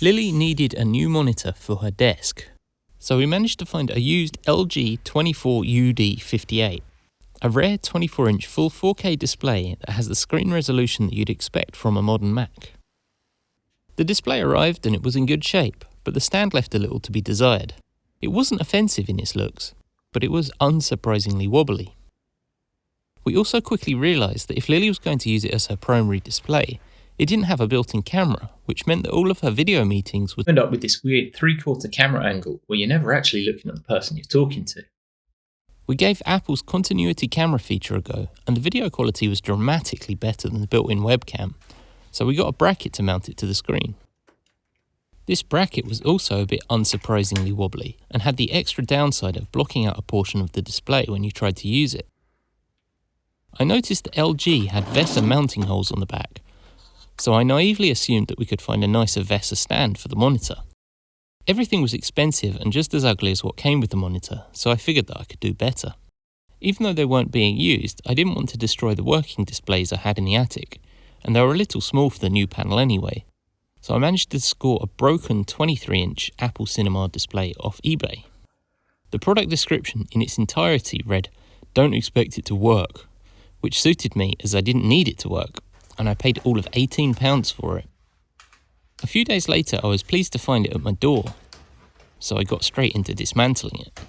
Lily needed a new monitor for her desk, so we managed to find a used LG 24UD58, a rare 24-inch full 4K display that has the screen resolution that you'd expect from a modern Mac. The display arrived and it was in good shape, but the stand left a little to be desired. It wasn't offensive in its looks, but it was unsurprisingly wobbly. We also quickly realised that if Lily was going to use it as her primary display, it didn't have a built-in camera, which meant that all of her video meetings would end up with this weird 3/4 camera angle where you're never actually looking at the person you're talking to. We gave Apple's continuity camera feature a go, and the video quality was dramatically better than the built-in webcam, so we got a bracket to mount it to the screen. This bracket was also a bit unsurprisingly wobbly, and had the extra downside of blocking out a portion of the display when you tried to use it. I noticed that LG had VESA mounting holes on the back, so I naively assumed that we could find a nicer VESA stand for the monitor. Everything was expensive and just as ugly as what came with the monitor, so I figured that I could do better. Even though they weren't being used, I didn't want to destroy the working displays I had in the attic, and they were a little small for the new panel anyway, so I managed to score a broken 23-inch Apple Cinema display off eBay. The product description in its entirety read, "Don't expect it to work," which suited me as I didn't need it to work, and I paid all of £18 for it. A few days later I was pleased to find it at my door, so I got straight into dismantling it.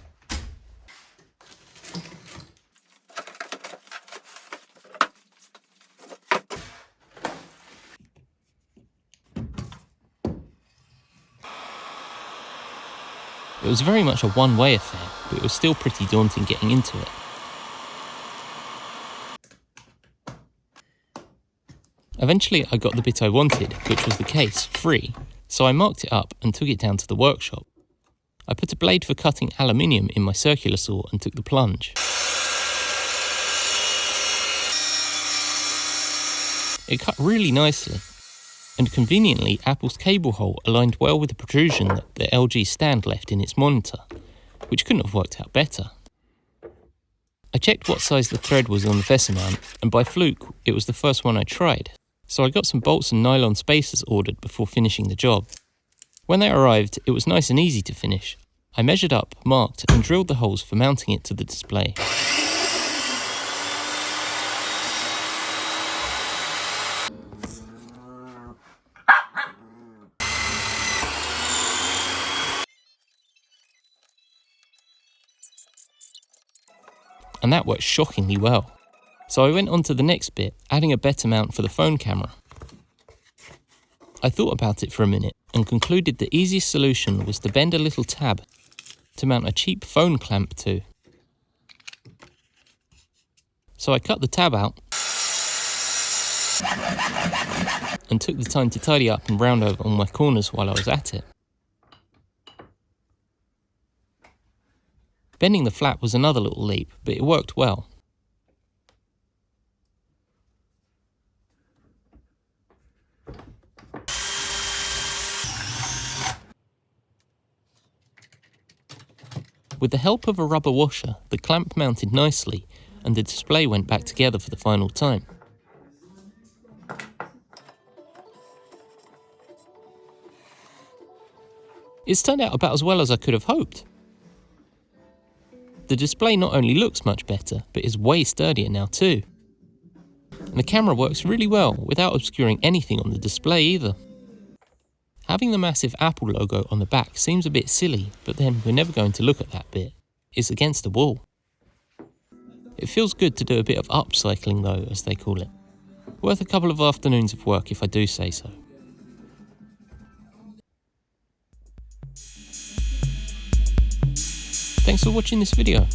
It was very much a one-way affair, but it was still pretty daunting getting into it. Eventually I got the bit I wanted, which was the case, free, so I marked it up and took it down to the workshop. I put a blade for cutting aluminium in my circular saw and took the plunge. It cut really nicely, and conveniently Apple's cable hole aligned well with the protrusion that the LG stand left in its monitor, which couldn't have worked out better. I checked what size the thread was on the VESA mount, and by fluke it was the first one I tried, so I got some bolts and nylon spacers ordered before finishing the job. When they arrived, it was nice and easy to finish. I measured up, marked, and drilled the holes for mounting it to the display. And that worked shockingly well. So I went on to the next bit, adding a better mount for the phone camera. I thought about it for a minute and concluded the easiest solution was to bend a little tab to mount a cheap phone clamp to. So I cut the tab out and took the time to tidy up and round over on my corners while I was at it. Bending the flap was another little leap, but it worked well. With the help of a rubber washer, the clamp mounted nicely and the display went back together for the final time. It's turned out about as well as I could have hoped. The display not only looks much better, but is way sturdier now too. And the camera works really well without obscuring anything on the display either. Having the massive Apple logo on the back seems a bit silly, but then we're never going to look at that bit. It's against the wall. It feels good to do a bit of upcycling though, as they call it. Worth a couple of afternoons of work if I do say so. Thanks for watching this video.